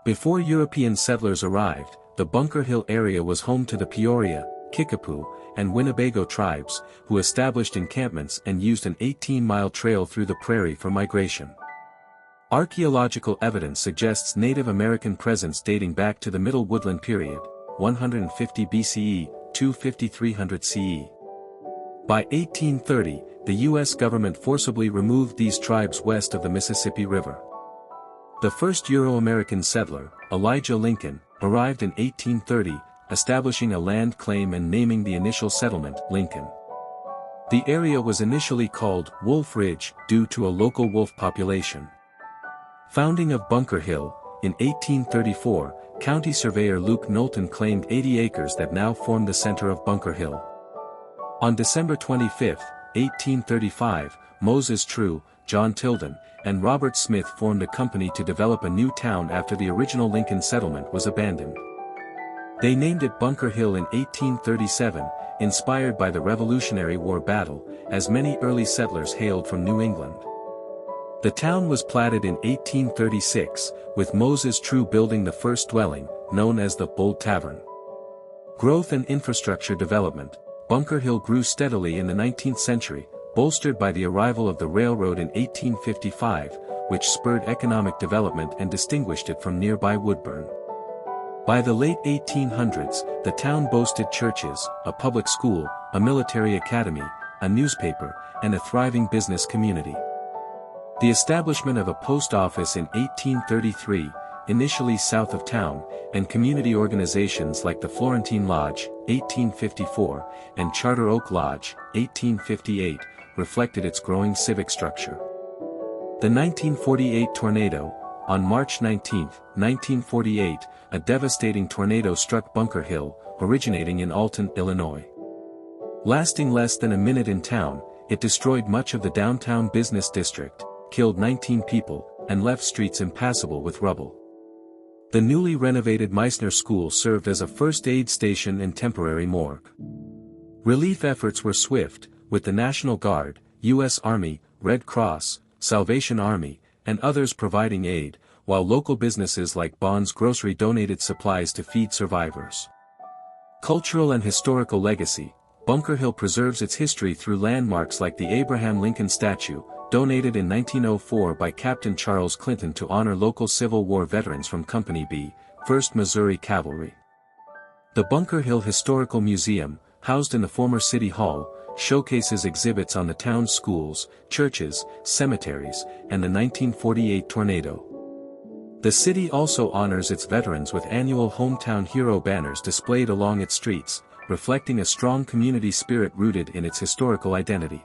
Before European settlers arrived, the Bunker Hill area was home to the Peoria, Kickapoo, and Winnebago tribes, who established encampments and used an 18-mile trail through the prairie for migration. Archaeological evidence suggests Native American presence dating back to the Middle Woodland period, 150 BCE to 5300 CE. By 1830, the U.S. government forcibly removed these tribes west of the Mississippi River. The first Euro-American settler, Elijah Lincoln, arrived in 1830, establishing a land claim and naming the initial settlement Lincoln. The area was initially called Wolf Ridge due to a local wolf population. Founding of Bunker Hill, in 1834, County Surveyor Luke Knowlton claimed 80 acres that now form the center of Bunker Hill. On December 25, 1835, Moses True, John Tilden, and Robert Smith formed a company to develop a new town after the original Lincoln settlement was abandoned. They named it Bunker Hill in 1837, inspired by the Revolutionary War battle, as many early settlers hailed from New England. The town was platted in 1836, with Moses True building the first dwelling, known as the Bold Tavern. Growth and infrastructure development. Bunker Hill grew steadily in the 19th century, bolstered by the arrival of the railroad in 1855, which spurred economic development and distinguished it from nearby Woodburn. By the late 1800s, the town boasted churches, a public school, a military academy, a newspaper, and a thriving business community. The establishment of a post office in 1833, initially south of town, and community organizations like the Florentine Lodge, 1854, and Charter Oak Lodge, 1858, reflected its growing civic structure. The 1948 tornado. On March 19, 1948, a devastating tornado struck Bunker Hill, originating in Alton, Illinois. Lasting less than a minute in town, it destroyed much of the downtown business district, killed 19 people, and left streets impassable with rubble. The newly renovated Meissner School served as a first aid station and temporary morgue. Relief efforts were swift, with the National Guard, U.S. Army, Red Cross, Salvation Army, and others providing aid, while local businesses like Bond's Grocery donated supplies to feed survivors. Cultural and historical legacy. Bunker Hill preserves its history through landmarks like the Abraham Lincoln statue, donated in 1904 by Captain Charles Clinton to honor local Civil War veterans from Company B, 1st Missouri Cavalry. The Bunker Hill Historical Museum, housed in the former City Hall, showcases exhibits on the town's schools, churches, cemeteries, and the 1948 tornado. The city also honors its veterans with annual Hometown Hero banners displayed along its streets, reflecting a strong community spirit rooted in its historical identity.